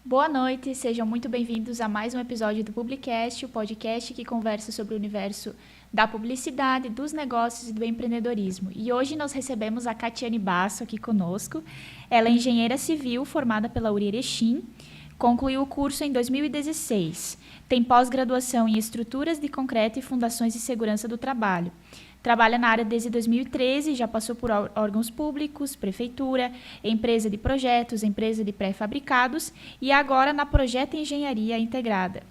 Boa noite, sejam muito bem-vindos a mais um episódio do Publicast, o podcast que conversa sobre o universo da publicidade, dos negócios e do empreendedorismo. E hoje nós recebemos a Catiane Basso aqui conosco. Ela é engenheira civil formada pela URI Erechim, concluiu o curso em 2016. Tem pós-graduação em estruturas de concreto e fundações de segurança do trabalho. Trabalha na área desde 2013, já passou por órgãos públicos, prefeitura, empresa de projetos, empresa de pré-fabricados e agora na Projeto Engenharia Integrada.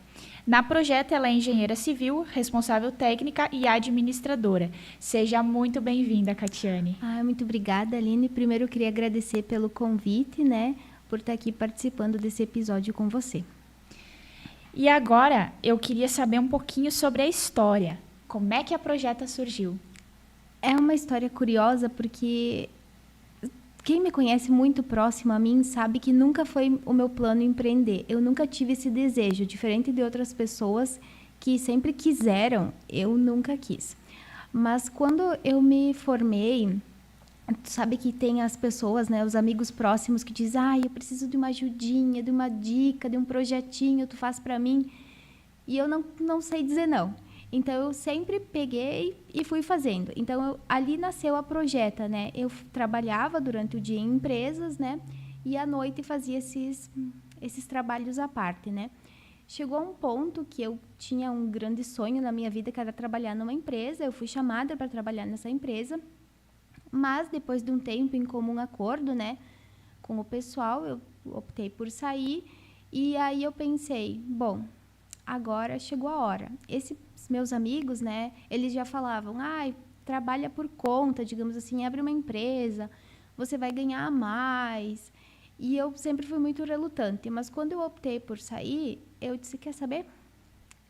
Na Projeto, ela é engenheira civil, responsável técnica e administradora. Seja muito bem-vinda, Catiane. Muito obrigada, Aline. Primeiro, eu queria agradecer pelo convite, por estar aqui participando desse episódio com você. E agora, eu queria saber um pouquinho sobre a história. Como é que a Projeta surgiu? É uma história curiosa porque quem me conhece muito próximo a mim sabe que nunca foi o meu plano empreender. Eu nunca tive esse desejo, diferente de outras pessoas que sempre quiseram, eu nunca quis. Mas quando eu me formei, tu sabe que tem as pessoas, os amigos próximos que dizem, eu preciso de uma ajudinha, de uma dica, de um projetinho, tu faz para mim. E eu não sei dizer não. Então, eu sempre peguei e fui fazendo. Então, ali nasceu a Projeta, Eu trabalhava durante o dia em empresas, e à noite fazia esses trabalhos à parte, Chegou a um ponto que eu tinha um grande sonho na minha vida, que era trabalhar numa empresa. Eu fui chamada para trabalhar nessa empresa. Mas, depois de um tempo, em comum acordo, com o pessoal, eu optei por sair. E aí eu pensei, bom, agora chegou a hora. Esses meus amigos, eles já falavam, trabalha por conta, digamos assim, abre uma empresa, você vai ganhar mais. E eu sempre fui muito relutante, mas quando eu optei por sair, eu disse, quer saber?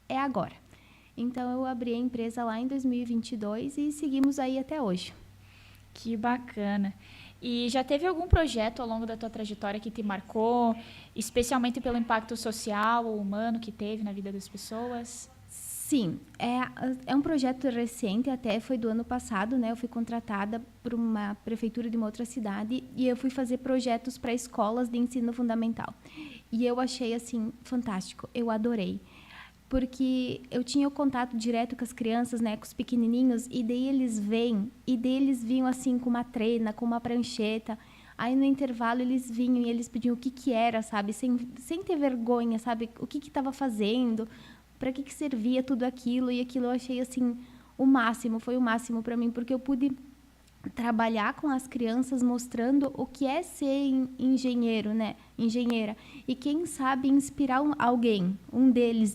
É agora. Então, eu abri a empresa lá em 2022 e seguimos aí até hoje. Que bacana. E já teve algum projeto ao longo da tua trajetória que te marcou, especialmente pelo impacto social ou humano que teve na vida das pessoas? Sim, é um projeto recente, até foi do ano passado, Eu fui contratada por uma prefeitura de uma outra cidade e eu fui fazer projetos para escolas de ensino fundamental. E eu achei, assim, fantástico, eu adorei. Porque eu tinha o contato direto com as crianças, com os pequenininhos, e daí eles vinham assim com uma trena, com uma prancheta. Aí no intervalo eles vinham e eles pediam o que era, sabe? Sem ter vergonha, sabe? O que estava fazendo, para que servia tudo aquilo. E aquilo eu achei assim foi o máximo para mim, porque eu pude trabalhar com as crianças mostrando o que é ser engenheiro, engenheira. E quem sabe inspirar alguém, um deles,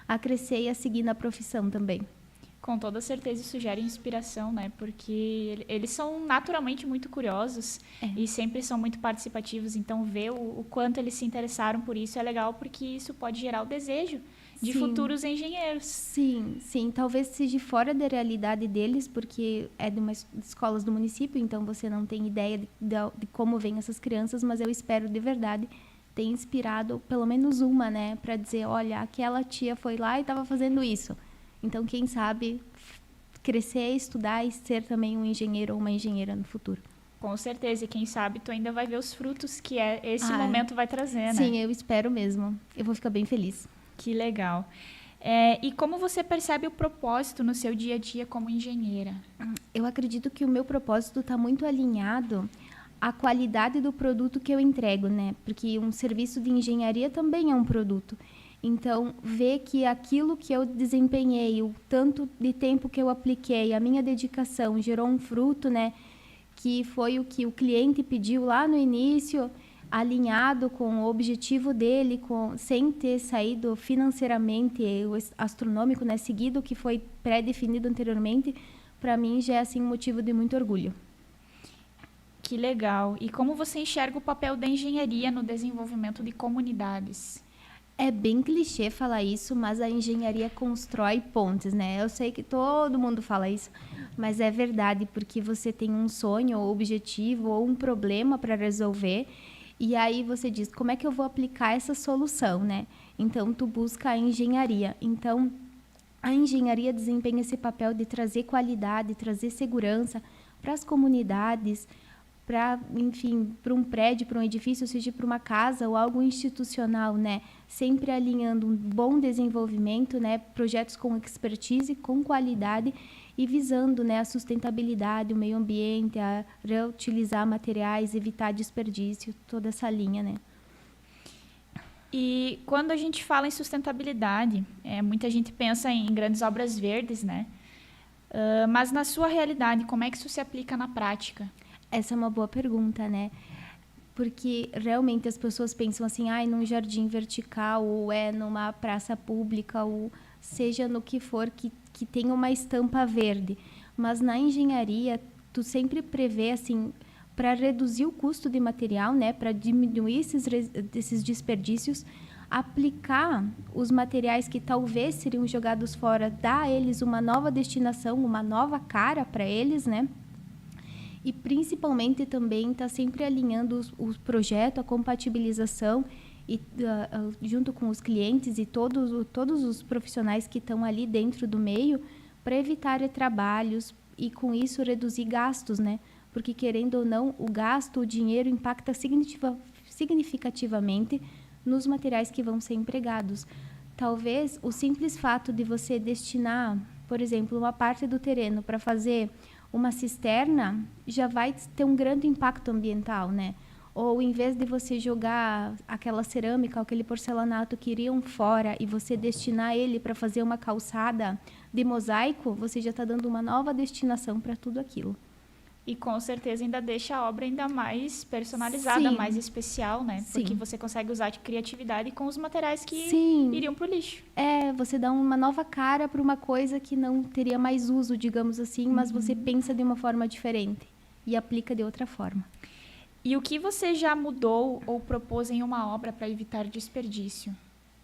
a crescer e a seguir na profissão também. Com toda certeza isso gera inspiração, Porque eles são naturalmente muito curiosos e sempre são muito participativos. Então, ver o quanto eles se interessaram por isso é legal, porque isso pode gerar o desejo de futuros engenheiros. Sim. Talvez seja fora da realidade deles, porque é de umas escolas do município, então você não tem ideia de como vêm essas crianças, mas eu espero de verdade ter inspirado pelo menos uma, para dizer, olha, aquela tia foi lá e estava fazendo isso. Então, quem sabe crescer, estudar e ser também um engenheiro ou uma engenheira no futuro. Com certeza, e quem sabe tu ainda vai ver os frutos que esse momento vai trazer, Sim, eu espero mesmo. Eu vou ficar bem feliz. Que legal. E como você percebe o propósito no seu dia a dia como engenheira? Eu acredito que o meu propósito está muito alinhado à qualidade do produto que eu entrego, Porque um serviço de engenharia também é um produto. Então, ver que aquilo que eu desempenhei, o tanto de tempo que eu apliquei, a minha dedicação gerou um fruto, Que foi o que o cliente pediu lá no início, alinhado com o objetivo dele, sem ter saído financeiramente astronômico, seguido o que foi pré-definido anteriormente, para mim já é assim, um motivo de muito orgulho. Que legal. E como você enxerga o papel da engenharia no desenvolvimento de comunidades? É bem clichê falar isso, mas a engenharia constrói pontes, Eu sei que todo mundo fala isso, mas é verdade, porque você tem um sonho, ou objetivo, ou um problema para resolver, e aí você diz, como é que eu vou aplicar essa solução, Então, tu busca a engenharia. Então, a engenharia desempenha esse papel de trazer qualidade, trazer segurança para as comunidades, para, enfim, para um prédio, para um edifício, seja para uma casa ou algo institucional, né? Sempre alinhando um bom desenvolvimento, né? Projetos com expertise, com qualidade e visando, né, a sustentabilidade, o meio ambiente, a reutilizar materiais, evitar desperdício, toda essa linha, né? E quando a gente fala em sustentabilidade, muita gente pensa em grandes obras verdes, né? Mas na sua realidade, como é que isso se aplica na prática? Essa é uma boa pergunta, né? Porque realmente as pessoas pensam assim, num jardim vertical, ou numa praça pública, ou seja no que for que tenha uma estampa verde. Mas na engenharia, tu sempre prevê, assim, para reduzir o custo de material, né? Para diminuir esses desperdícios, aplicar os materiais que talvez seriam jogados fora, dar a eles uma nova destinação, uma nova cara para eles, né? E principalmente também está sempre alinhando o projeto, a compatibilização e junto com os clientes e todos os profissionais que estão ali dentro do meio para evitar retrabalhos e com isso reduzir gastos, né? Porque querendo ou não, o gasto, o dinheiro impacta significativamente nos materiais que vão ser empregados. Talvez o simples fato de você destinar, por exemplo, uma parte do terreno para fazer uma cisterna já vai ter um grande impacto ambiental, né? Ou em vez de você jogar aquela cerâmica, aquele porcelanato que iriam fora e você destinar ele para fazer uma calçada de mosaico, você já está dando uma nova destinação para tudo aquilo. E com certeza ainda deixa a obra ainda mais personalizada, Sim. mais especial, né? Sim. Porque você consegue usar de criatividade com os materiais que iriam para o lixo. Você dá uma nova cara para uma coisa que não teria mais uso, digamos assim, mas você pensa de uma forma diferente e aplica de outra forma. E o que você já mudou ou propôs em uma obra para evitar desperdício?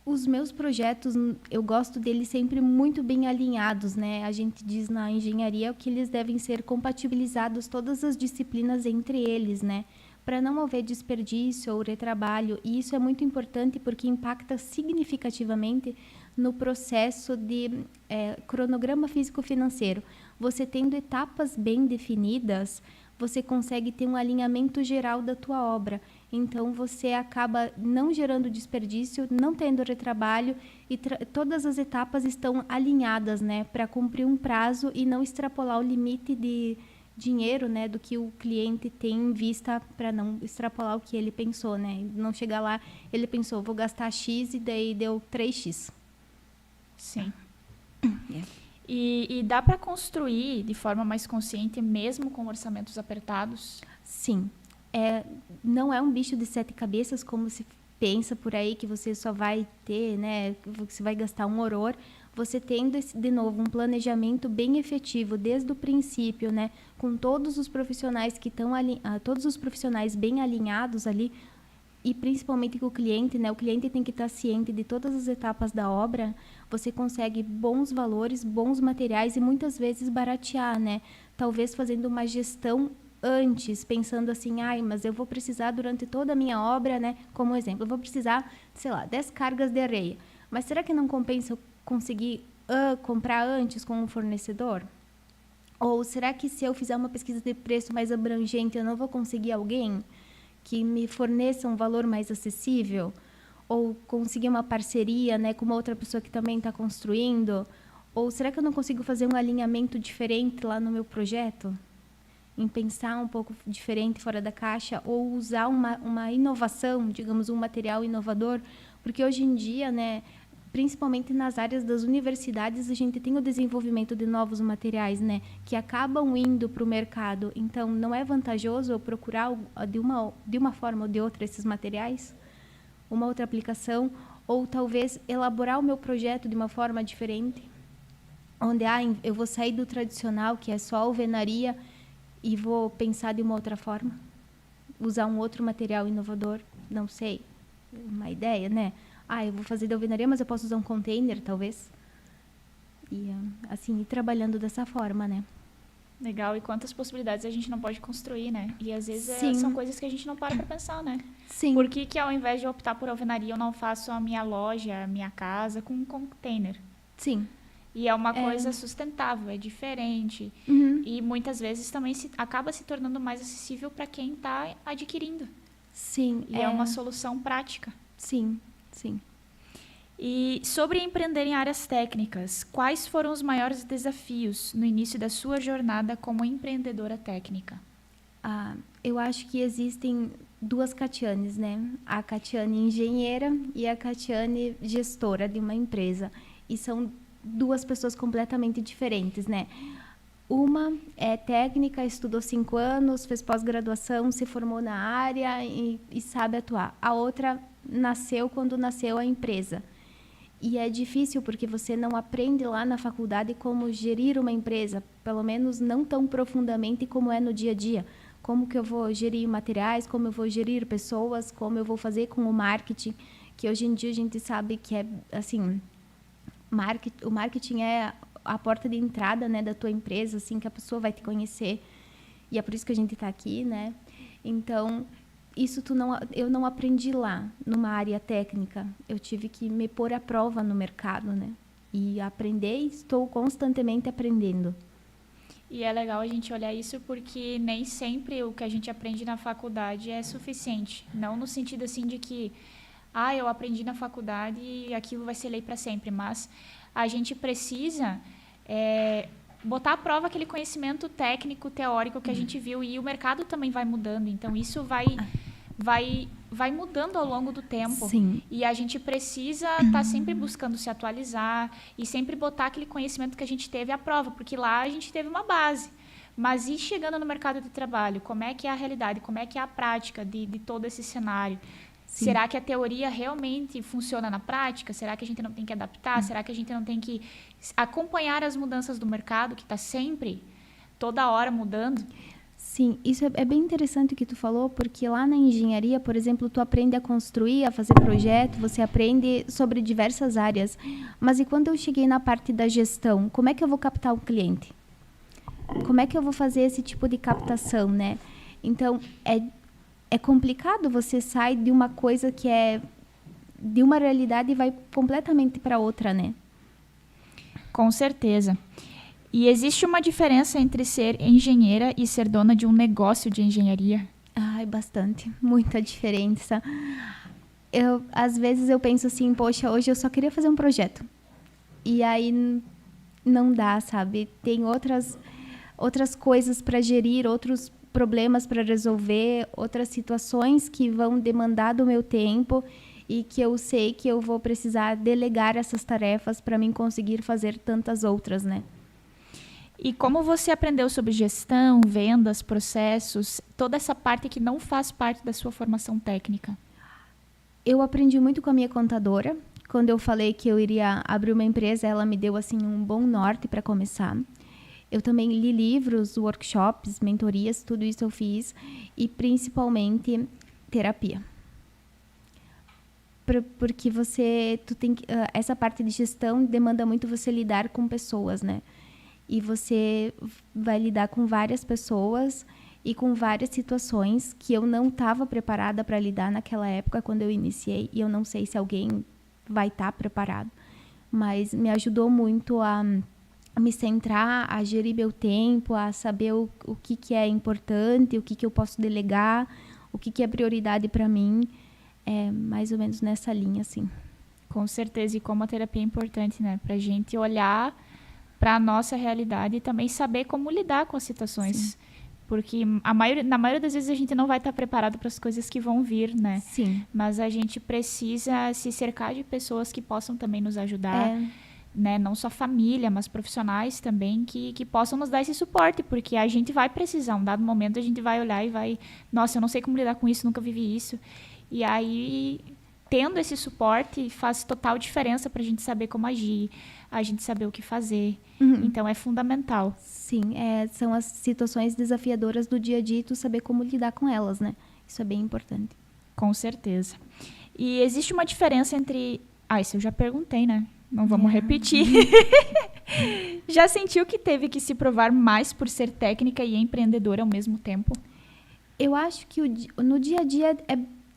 Os meus projetos, eu gosto deles sempre muito bem alinhados, né? A gente diz na engenharia que eles devem ser compatibilizados todas as disciplinas entre eles, né? Para não haver desperdício ou retrabalho. E isso é muito importante porque impacta significativamente no processo de cronograma físico-financeiro. Você tendo etapas bem definidas, você consegue ter um alinhamento geral da tua obra. Então, você acaba não gerando desperdício, não tendo retrabalho e todas as etapas estão alinhadas, né, para cumprir um prazo e não extrapolar o limite de dinheiro, né, do que o cliente tem em vista, para não extrapolar o que ele pensou, né, não chegar lá, ele pensou, vou gastar X e daí deu 3X. Sim. E dá para construir de forma mais consciente, mesmo com orçamentos apertados? Sim. Não é um bicho de 7 cabeças, como se pensa por aí, que você só vai ter, né, que você vai gastar um horror. Você tendo, de novo, um planejamento bem efetivo desde o princípio, né, com todos os profissionais que estão todos os profissionais bem alinhados ali, e principalmente com o cliente, né? O cliente tem que estar ciente de todas as etapas da obra. Você consegue bons valores, bons materiais e muitas vezes baratear, né? Talvez fazendo uma gestão antes, pensando assim, mas eu vou precisar durante toda a minha obra, né? Como exemplo, eu vou precisar, sei lá, 10 cargas de areia. Mas será que não compensa eu conseguir comprar antes com um fornecedor? Ou será que se eu fizer uma pesquisa de preço mais abrangente, eu não vou conseguir alguém que me forneça um valor mais acessível? Ou conseguir uma parceria, né, com uma outra pessoa que também está construindo? Ou será que eu não consigo fazer um alinhamento diferente lá no meu projeto? Em pensar um pouco diferente, fora da caixa, ou usar uma inovação, digamos, um material inovador, porque hoje em dia, né, principalmente nas áreas das universidades, a gente tem o desenvolvimento de novos materiais, né, que acabam indo para o mercado. Então, não é vantajoso eu procurar de uma forma ou de outra esses materiais? Uma outra aplicação? Ou talvez elaborar o meu projeto de uma forma diferente? Onde eu vou sair do tradicional, que é só alvenaria, e vou pensar de uma outra forma? Usar um outro material inovador? Não sei. Uma ideia, né? Eu vou fazer de alvenaria, mas eu posso usar um container, talvez. E, assim, ir trabalhando dessa forma, né? Legal. E quantas possibilidades a gente não pode construir, né? E, às vezes, são coisas que a gente não para pensar, né? Sim. Por que ao invés de optar por alvenaria, eu não faço a minha loja, a minha casa com um container? Sim. E é uma coisa sustentável, é diferente. E muitas vezes também acaba se tornando mais acessível para quem está adquirindo. Sim. E é uma solução prática. Sim, sim. E sobre empreender em áreas técnicas, quais foram os maiores desafios no início da sua jornada como empreendedora técnica? Eu acho que existem duas Catianes, né? A Catiane engenheira e a Catiane gestora de uma empresa. E são duas pessoas completamente diferentes, né? Uma é técnica, estudou 5 anos, fez pós-graduação, se formou na área e sabe atuar. A outra nasceu quando nasceu a empresa. E é difícil porque você não aprende lá na faculdade como gerir uma empresa, pelo menos não tão profundamente como é no dia a dia. Como que eu vou gerir materiais, como eu vou gerir pessoas, como eu vou fazer com o marketing, que hoje em dia a gente sabe que é, assim, o marketing é a porta de entrada, né, da tua empresa, assim, que a pessoa vai te conhecer. E é por isso que a gente está aqui, né? Então, isso eu não aprendi lá, numa área técnica. Eu tive que me pôr à prova no mercado, né? E aprender, estou constantemente aprendendo. E é legal a gente olhar isso porque nem sempre o que a gente aprende na faculdade é suficiente. Não no sentido assim de que, eu aprendi na faculdade e aquilo vai ser lei para sempre. Mas a gente precisa botar à prova aquele conhecimento técnico, teórico que a gente viu. E o mercado também vai mudando. Então, isso vai mudando ao longo do tempo. Sim. E a gente precisa estar sempre buscando se atualizar e sempre botar aquele conhecimento que a gente teve à prova, porque lá a gente teve uma base. Mas e chegando no mercado de trabalho, como é que é a realidade, como é que é a prática de todo esse cenário? Sim. Será que a teoria realmente funciona na prática? Será que a gente não tem que adaptar? Será que a gente não tem que acompanhar as mudanças do mercado, que está sempre, toda hora mudando? Sim, isso é bem interessante o que tu falou, porque lá na engenharia, por exemplo, tu aprende a construir, a fazer projeto, você aprende sobre diversas áreas. Mas e quando eu cheguei na parte da gestão, como é que eu vou captar o cliente? Como é que eu vou fazer esse tipo de captação, né? Então, é complicado, você sai de uma coisa que é de uma realidade e vai completamente para outra, né? Com certeza. E existe uma diferença entre ser engenheira e ser dona de um negócio de engenharia? Bastante. Muita diferença. Às vezes eu penso assim, poxa, hoje eu só queria fazer um projeto. E aí não dá, sabe? Tem outras coisas para gerir, outros problemas para resolver, outras situações que vão demandar do meu tempo e que eu sei que eu vou precisar delegar essas tarefas para mim conseguir fazer tantas outras, né? E como você aprendeu sobre gestão, vendas, processos, toda essa parte que não faz parte da sua formação técnica? Eu aprendi muito com a minha contadora. Quando eu falei que eu iria abrir uma empresa, ela me deu assim um bom norte para começar. Eu também li livros, workshops, mentorias, tudo isso eu fiz. E principalmente terapia. Porque essa parte de gestão demanda muito você lidar com pessoas, né? E você vai lidar com várias pessoas e com várias situações que eu não estava preparada para lidar naquela época quando eu iniciei. E eu não sei se alguém vai estar preparado. Mas me ajudou muito a me centrar, a gerir meu tempo, a saber o que é importante, o que eu posso delegar, o que é prioridade para mim. É mais ou menos nessa linha, assim. Com certeza. E como a terapia é importante, né? Para a gente olhar para a nossa realidade e também saber como lidar com as situações. Sim. Porque na maioria das vezes a gente não vai estar preparado para as coisas que vão vir, né? Sim. Mas a gente precisa se cercar de pessoas que possam também nos ajudar, né? Não só família, mas profissionais também que possam nos dar esse suporte, porque a gente vai precisar. Um dado momento a gente vai olhar e vai... Nossa, eu não sei como lidar com isso, nunca vivi isso. E aí, tendo esse suporte, faz total diferença para a gente saber como agir, a gente saber o que fazer. Uhum. Então, é fundamental. Sim, são as situações desafiadoras do dia a dia e tu saber como lidar com elas, né? Isso é bem importante. Com certeza. E existe uma diferença entre... isso eu já perguntei, né? Não vamos repetir. Já sentiu que teve que se provar mais por ser técnica e empreendedora ao mesmo tempo? Eu acho que no dia a dia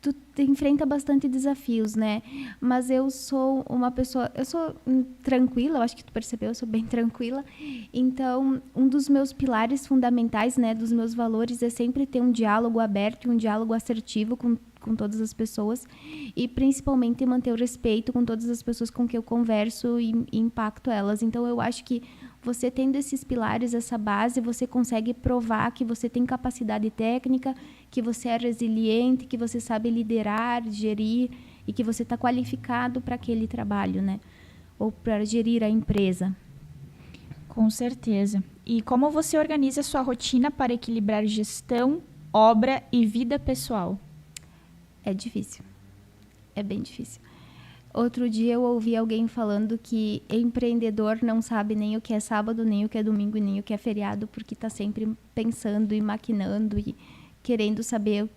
tu enfrenta bastante desafios, né? Mas eu sou uma pessoa... Eu sou tranquila, eu acho que tu percebeu, eu sou bem tranquila. Então, um dos meus pilares fundamentais, né, dos meus valores é sempre ter um diálogo aberto e um diálogo assertivo com todas as pessoas. E, principalmente, manter o respeito com todas as pessoas com que eu converso e impacto elas. Então, eu acho que você tendo esses pilares, essa base, você consegue provar que você tem capacidade técnica, que você é resiliente, que você sabe liderar, gerir e que você está qualificado para aquele trabalho, né? Ou para gerir a empresa. Com certeza. E como você organiza a sua rotina para equilibrar gestão, obra e vida pessoal? É difícil. É bem difícil. Outro dia eu ouvi alguém falando que empreendedor não sabe nem o que é sábado, nem o que é domingo, nem o que é feriado, porque está sempre pensando e maquinando e querendo saber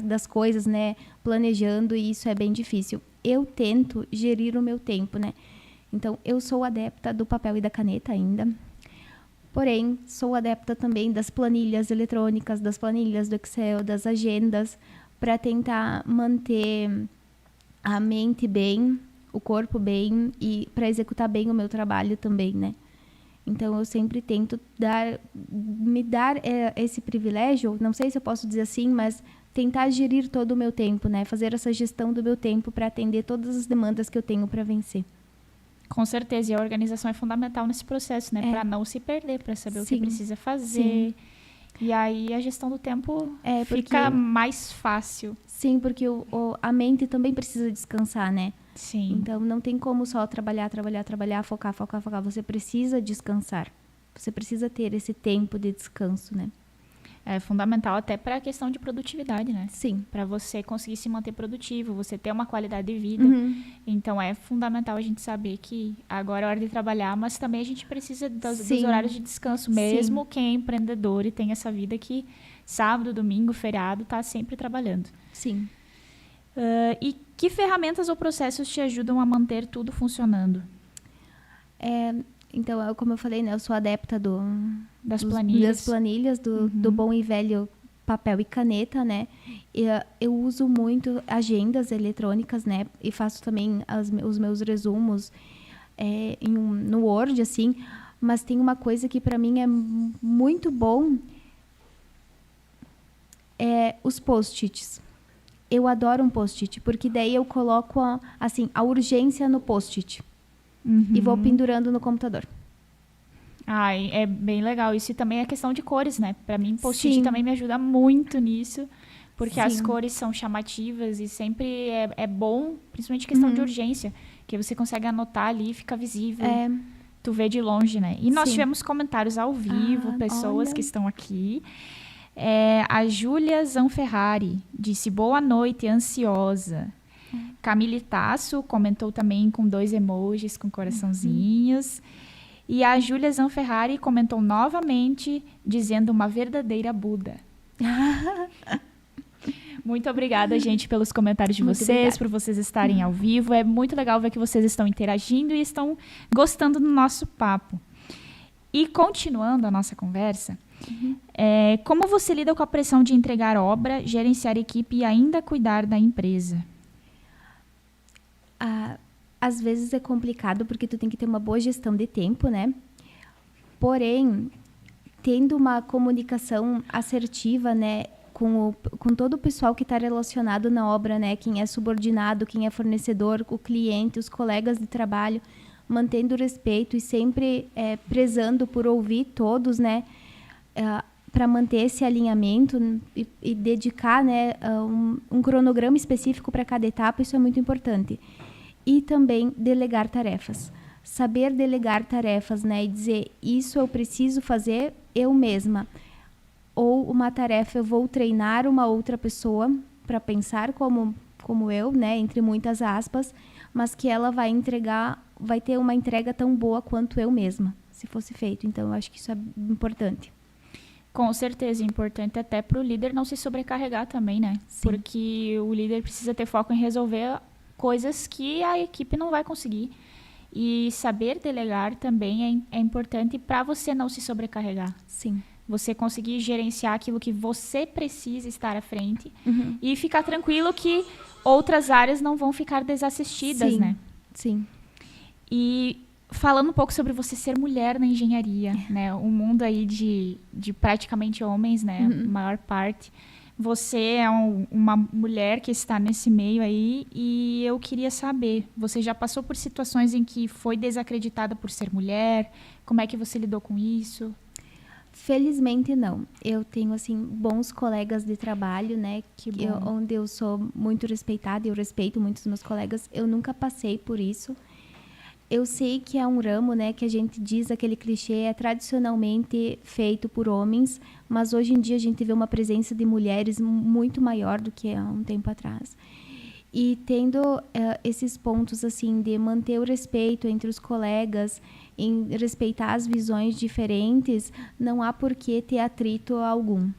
das coisas, né? Planejando, e isso é bem difícil. Eu tento gerir o meu tempo, né? Então, eu sou adepta do papel e da caneta ainda. Porém, sou adepta também das planilhas eletrônicas, das planilhas do Excel, das agendas, para tentar manter a mente bem, o corpo bem e para executar bem o meu trabalho também, né? Então, eu sempre tento me dar esse privilégio, não sei se eu posso dizer assim, mas tentar gerir todo o meu tempo, né? Fazer essa gestão do meu tempo para atender todas as demandas que eu tenho para vencer. Com certeza, e a organização é fundamental nesse processo, né? Para não se perder, para saber o que precisa fazer. Sim. E aí a gestão do tempo fica mais fácil. Sim, porque a mente também precisa descansar, né? Sim. Então, não tem como só trabalhar, focar. Você precisa descansar. Você precisa ter esse tempo de descanso, né? É fundamental até para a questão de produtividade, né? Sim. Para você conseguir se manter produtivo, você ter uma qualidade de vida. Então, é fundamental a gente saber que agora é hora de trabalhar, mas também a gente precisa dos horários de descanso, mesmo quem é empreendedor e tem essa vida que sábado, domingo, feriado, está sempre trabalhando. Sim. E que ferramentas ou processos te ajudam a manter tudo funcionando? Então, como eu falei, né, eu sou adepta das planilhas, do bom e velho papel e caneta, né? Eu uso muito agendas eletrônicas, né? E faço também os meus resumos no Word, assim. Mas tem uma coisa que para mim é muito bom, os post-its. Eu adoro um post-it, porque daí eu coloco a urgência no post-it. E vou pendurando no computador. É bem legal. Isso também é questão de cores, né? Para mim, post-it também me ajuda muito nisso, porque as cores são chamativas e sempre é bom, principalmente questão de urgência, que você consegue anotar ali e fica visível. Tu vê de longe, né? E nós tivemos comentários ao vivo, pessoas que estão aqui. A Júlia Zanferrari disse: boa noite, ansiosa. Camille Tasso comentou também com 2 emojis com coraçãozinhos. E a Júlia Zanferrari comentou novamente, dizendo uma verdadeira Buda. Muito obrigada, gente, pelos comentários de vocês, por vocês estarem ao vivo. É muito legal ver que vocês estão interagindo e estão gostando do nosso papo. E continuando a nossa conversa, como você lida com a pressão de entregar obra, gerenciar equipe e ainda cuidar da empresa? Às vezes é complicado porque tu tem que ter uma boa gestão de tempo, né? Porém, tendo uma comunicação assertiva, né, com todo o pessoal que está relacionado na obra, né, quem é subordinado, quem é fornecedor, o cliente, os colegas de trabalho, mantendo o respeito e sempre prezando por ouvir todos, né, para manter esse alinhamento e dedicar, né, um cronograma específico para cada etapa, isso é muito importante. E também delegar tarefas. Saber delegar tarefas, né? E dizer, isso eu preciso fazer eu mesma. Ou uma tarefa, eu vou treinar uma outra pessoa para pensar como eu, né? Entre muitas aspas, mas que ela vai ter uma entrega tão boa quanto eu mesma, se fosse feito. Então, eu acho que isso é importante. Com certeza, é importante até para o líder não se sobrecarregar também, né? Sim. Porque o líder precisa ter foco em resolver coisas que a equipe não vai conseguir. E saber delegar também é importante para você não se sobrecarregar. Sim. Você conseguir gerenciar aquilo que você precisa estar à frente e ficar tranquilo que outras áreas não vão ficar desassistidas, Sim, né? sim. E falando um pouco sobre você ser mulher na engenharia, né? Um mundo aí de praticamente homens, né? Maior parte. Você é uma mulher que está nesse meio aí e eu queria saber, você já passou por situações em que foi desacreditada por ser mulher? Como é que você lidou com isso? Felizmente não. Eu tenho assim bons colegas de trabalho, né? Que bom. Onde eu sou muito respeitada, eu respeito muito os meus colegas. Eu nunca passei por isso. Eu sei que é um ramo, né, que a gente diz aquele clichê é tradicionalmente feito por homens, mas hoje em dia a gente vê uma presença de mulheres muito maior do que há um tempo atrás. E tendo esses pontos assim de manter o respeito entre os colegas, em respeitar as visões diferentes, não há por que ter atrito algum.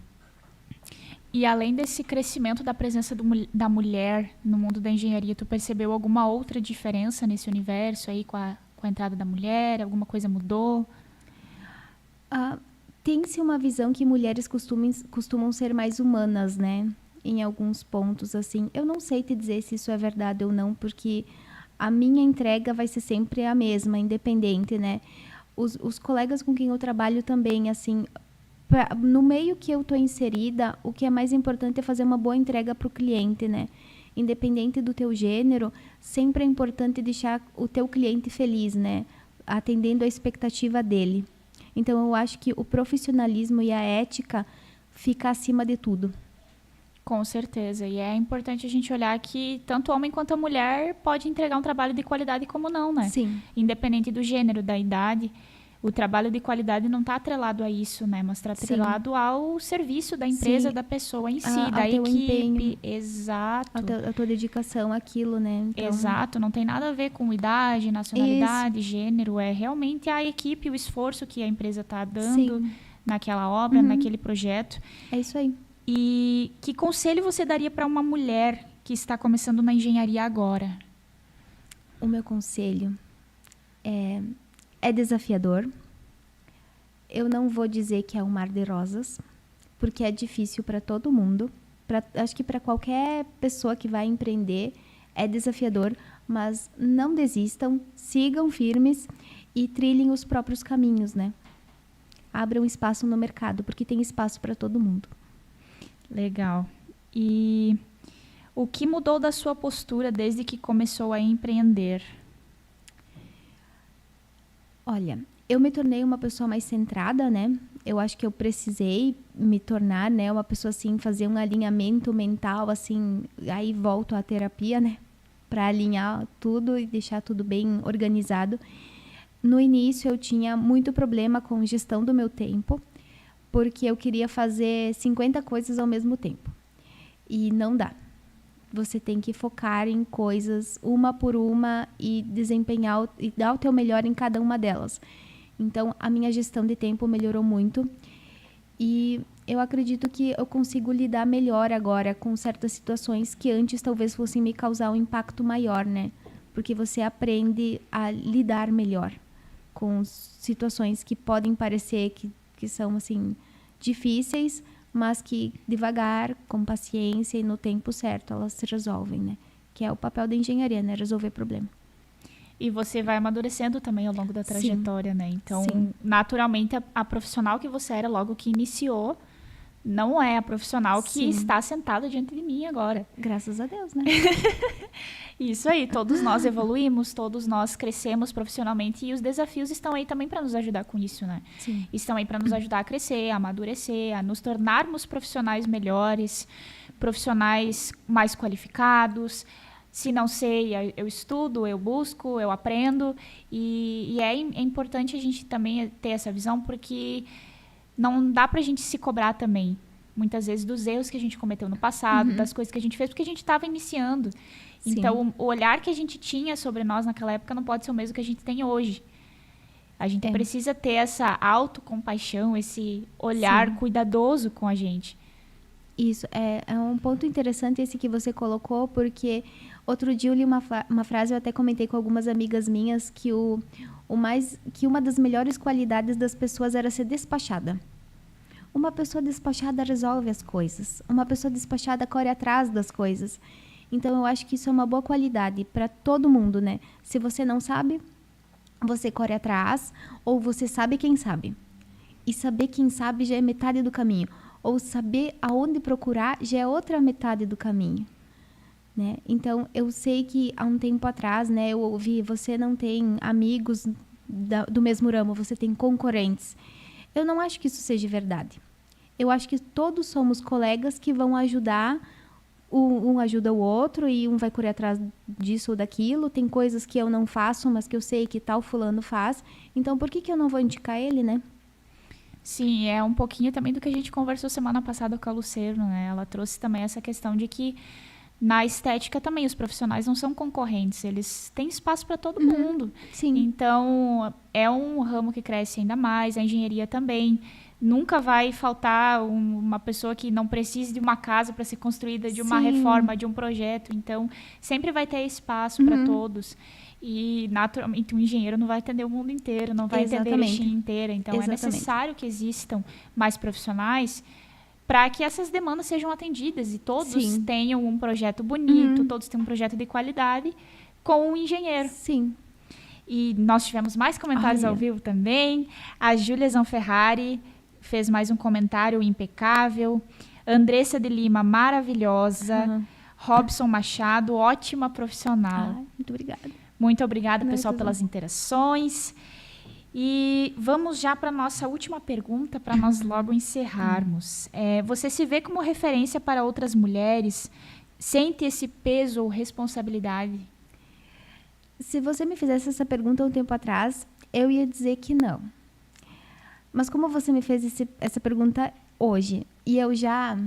E além desse crescimento da presença da mulher no mundo da engenharia, tu percebeu alguma outra diferença nesse universo aí com a entrada da mulher? Alguma coisa mudou? Tem-se uma visão que mulheres costumam ser mais humanas, né? Em alguns pontos, assim. Eu não sei te dizer se isso é verdade ou não, porque a minha entrega vai ser sempre a mesma, independente, né? Os colegas com quem eu trabalho também, assim... No meio que eu estou inserida, o que é mais importante é fazer uma boa entrega para o cliente, né? Independente do teu gênero, sempre é importante deixar o teu cliente feliz, né? Atendendo a expectativa dele. Então, eu acho que o profissionalismo e a ética fica acima de tudo. Com certeza. E é importante a gente olhar que tanto o homem quanto a mulher pode entregar um trabalho de qualidade como não, né? Sim. Independente do gênero, da idade. O trabalho de qualidade não está atrelado a isso, né? Mas está atrelado ao serviço da empresa, Sim. da pessoa em si, Ao da teu equipe. empenho. Exato. A tua dedicação àquilo, né? Então... Exato. Não tem nada a ver com idade, nacionalidade, gênero. É realmente a equipe, o esforço que a empresa está dando naquela obra, naquele projeto. É isso aí. E que conselho você daria para uma mulher que está começando na engenharia agora? O meu conselho é desafiador. Eu não vou dizer que é um mar de rosas, porque é difícil para todo mundo. Acho que para qualquer pessoa que vai empreender é desafiador, mas não desistam, sigam firmes e trilhem os próprios caminhos, né? Abram espaço no mercado, porque tem espaço para todo mundo. Legal. E o que mudou da sua postura desde que começou a empreender? Olha, eu me tornei uma pessoa mais centrada, né? Eu acho que eu precisei me tornar, né, uma pessoa assim, fazer um alinhamento mental, assim, aí volto à terapia, né? Para alinhar tudo e deixar tudo bem organizado. No início eu tinha muito problema com gestão do meu tempo, porque eu queria fazer 50 coisas ao mesmo tempo. E não dá. Você tem que focar em coisas uma por uma e desempenhar e dar o teu melhor em cada uma delas. Então, a minha gestão de tempo melhorou muito e eu acredito que eu consigo lidar melhor agora com certas situações que antes talvez fossem me causar um impacto maior, né? Porque você aprende a lidar melhor com situações que podem parecer que são, assim, difíceis, mas que devagar, com paciência e no tempo certo, elas se resolvem, né? Que é o papel da engenharia, né? Resolver problema. E você vai amadurecendo também ao longo da trajetória, né? Então, Sim. naturalmente, a profissional que você era logo que iniciou não é a profissional que está sentada diante de mim agora. Graças a Deus, né? Isso aí, todos nós evoluímos, todos nós crescemos profissionalmente e os desafios estão aí também para nos ajudar com isso, né? Sim. Estão aí para nos ajudar a crescer, a amadurecer, a nos tornarmos profissionais melhores, profissionais mais qualificados. Se não sei, eu estudo, eu busco, eu aprendo. E é importante a gente também ter essa visão, porque não dá pra gente se cobrar também, muitas vezes, dos erros que a gente cometeu no passado, das coisas que a gente fez, porque a gente estava iniciando. Sim. Então, o olhar que a gente tinha sobre nós naquela época não pode ser o mesmo que a gente tem hoje. A gente precisa ter essa autocompaixão, esse olhar cuidadoso com a gente. Isso, é um ponto interessante esse que você colocou, porque outro dia eu li uma frase, eu até comentei com algumas amigas minhas, que que uma das melhores qualidades das pessoas era ser despachada. Uma pessoa despachada resolve as coisas. Uma pessoa despachada corre atrás das coisas. Então, eu acho que isso é uma boa qualidade para todo mundo, né? Se você não sabe, você corre atrás, ou você sabe quem sabe. E saber quem sabe já é metade do caminho. Ou saber aonde procurar já é outra metade do caminho. Né? Então, eu sei que há um tempo atrás, né, eu ouvi, você não tem amigos do mesmo ramo, você tem concorrentes. Eu não acho que isso seja verdade. Eu acho que todos somos colegas que vão ajudar, um ajuda o outro e um vai correr atrás disso ou daquilo. Tem coisas que eu não faço, mas que eu sei que tal fulano faz. Então, por que eu não vou indicar ele, né? Sim, é um pouquinho também do que a gente conversou semana passada com a Lucerno, né? Ela trouxe também essa questão de que na estética também os profissionais não são concorrentes, eles têm espaço para todo mundo. Sim. Então, é um ramo que cresce ainda mais, a engenharia também. Nunca vai faltar uma pessoa que não precise de uma casa para ser construída, de uma reforma, de um projeto. Então, sempre vai ter espaço para todos. E, naturalmente, um engenheiro não vai atender o mundo inteiro, não vai atender a Erechim inteira. Então, é necessário que existam mais profissionais para que essas demandas sejam atendidas e todos tenham um projeto bonito, todos tenham um projeto de qualidade com um engenheiro. Sim. E nós tivemos mais comentários ao vivo também. A Júlia Zanferrari fez mais um comentário impecável. Andressa de Lima, maravilhosa. Robson Machado, ótima profissional. Muito obrigada. Muito obrigada, pessoal, pelas interações. E vamos já para a nossa última pergunta, para nós logo encerrarmos. Você se vê como referência para outras mulheres? Sente esse peso ou responsabilidade? Se você me fizesse essa pergunta um tempo atrás, eu ia dizer que não. Mas como você me fez essa pergunta hoje, e eu já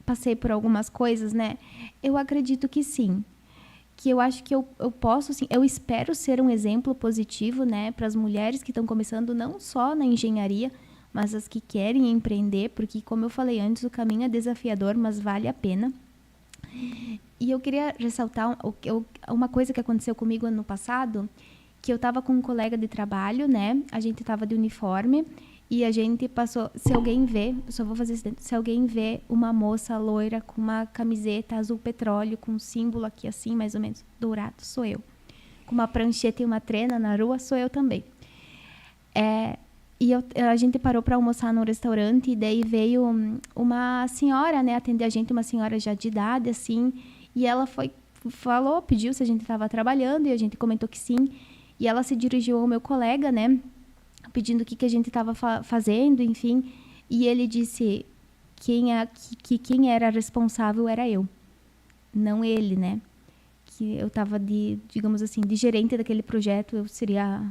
passei por algumas coisas, né? Eu acredito que sim. Que eu acho que eu posso, sim, eu espero ser um exemplo positivo, né, para as mulheres que estão começando não só na engenharia, mas as que querem empreender, porque, como eu falei antes, o caminho é desafiador, mas vale a pena. E eu queria ressaltar uma coisa que aconteceu comigo ano passado, que eu estava com um colega de trabalho, né, a gente estava de uniforme, e a gente passou, se alguém vê, eu só vou fazer isso dentro, se alguém vê uma moça loira com uma camiseta azul petróleo, com um símbolo aqui assim, mais ou menos, dourado, sou eu. Com uma prancheta e uma trena na rua, sou eu também. E a gente parou para almoçar num restaurante, e daí veio uma senhora, né, atender a gente, uma senhora já de idade, assim, e ela pediu se a gente estava trabalhando, e a gente comentou que sim, e ela se dirigiu ao meu colega, né, pedindo o que a gente estava fazendo, enfim. E ele disse que quem era responsável era eu, não ele, né? Que eu estava digamos assim, de gerente daquele projeto, eu seria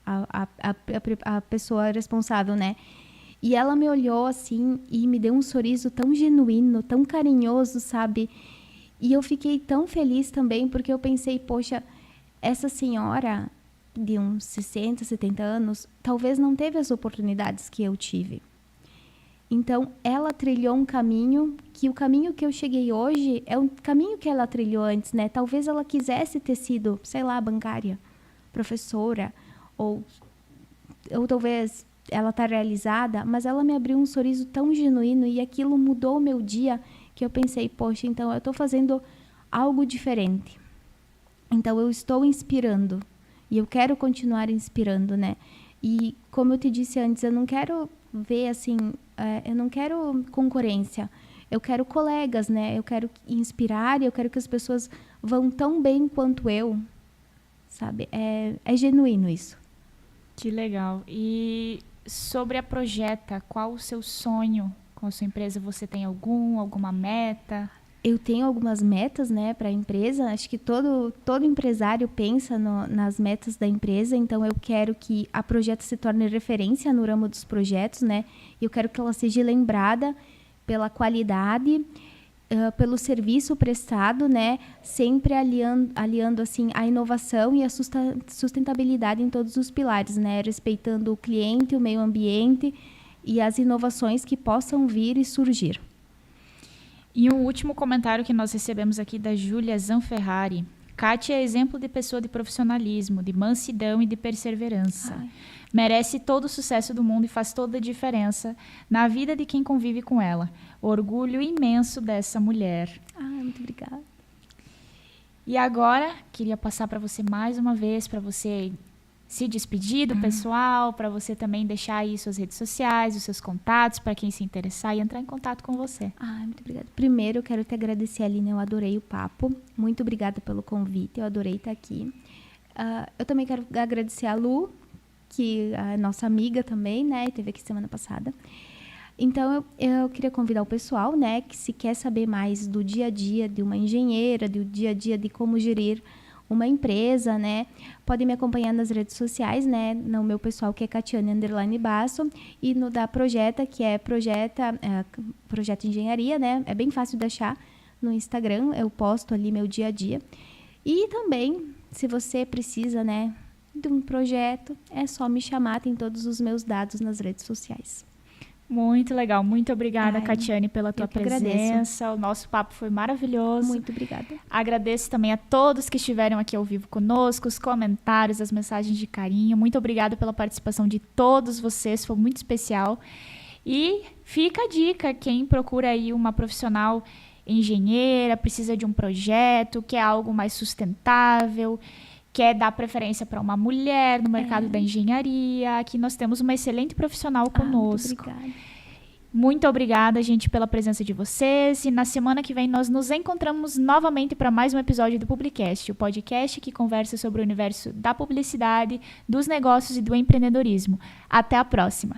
a pessoa responsável, né? E ela me olhou assim e me deu um sorriso tão genuíno, tão carinhoso, sabe? E eu fiquei tão feliz também, porque eu pensei, poxa, essa senhora de uns 60, 70 anos, talvez não teve as oportunidades que eu tive. Então, ela trilhou um caminho, que o caminho que eu cheguei hoje é um caminho que ela trilhou antes, né? Talvez ela quisesse ter sido, sei lá, bancária, professora, ou talvez ela tá realizada, mas ela me abriu um sorriso tão genuíno e aquilo mudou o meu dia, que eu pensei, poxa, então eu estou fazendo algo diferente. Então, eu estou inspirando. E eu quero continuar inspirando, né? E como eu te disse antes, eu não quero ver assim, eu não quero concorrência. Eu quero colegas, né? Eu quero inspirar e eu quero que as pessoas vão tão bem quanto eu, sabe? É genuíno isso. Que legal. E sobre a Projeta, qual o seu sonho com a sua empresa? Você tem alguma meta? Eu tenho algumas metas, né, para a empresa. Acho que todo empresário pensa nas metas da empresa. Então, eu quero que a Projeta se torne referência no ramo dos projetos, né? Eu quero que ela seja lembrada pela qualidade, pelo serviço prestado, né? Sempre aliando assim, a inovação e a sustentabilidade em todos os pilares, né? Respeitando o cliente, o meio ambiente e as inovações que possam vir e surgir. E um último comentário que nós recebemos aqui da Júlia Zanferrari. Kátia é exemplo de pessoa de profissionalismo, de mansidão e de perseverança. Ai. Merece todo o sucesso do mundo e faz toda a diferença na vida de quem convive com ela. Orgulho imenso dessa mulher. Muito obrigada. E agora, queria passar para você mais uma vez, para você se despedir do pessoal, para você também deixar aí suas redes sociais, os seus contatos, para quem se interessar e entrar em contato com você. Muito obrigada. Primeiro, eu quero te agradecer, Aline, eu adorei o papo. Muito obrigada pelo convite, eu adorei estar aqui. Eu também quero agradecer a Lu, que é nossa amiga também, né, esteve aqui semana passada. Então, eu queria convidar o pessoal, né, que se quer saber mais do dia a dia de uma engenheira, do dia a dia de como gerir uma empresa, né, pode me acompanhar nas redes sociais, né, no meu pessoal, que é Catiane_Basso, e no da Projeta, que é Projeto Engenharia, né, é bem fácil de achar no Instagram, eu posto ali meu dia a dia. E também, se você precisa, né, de um projeto, é só me chamar, tem todos os meus dados nas redes sociais. Muito legal. Muito obrigada, Catiane, pela tua presença. O nosso papo foi maravilhoso. Muito obrigada. Agradeço também a todos que estiveram aqui ao vivo conosco, os comentários, as mensagens de carinho. Muito obrigada pela participação de todos vocês, foi muito especial. E fica a dica, quem procura aí uma profissional engenheira, precisa de um projeto, quer algo mais sustentável, quer dar preferência para uma mulher no mercado da engenharia. Aqui nós temos uma excelente profissional conosco. Muito obrigada. Muito obrigada, gente, pela presença de vocês. E na semana que vem nós nos encontramos novamente para mais um episódio do Publicast, o podcast que conversa sobre o universo da publicidade, dos negócios e do empreendedorismo. Até a próxima!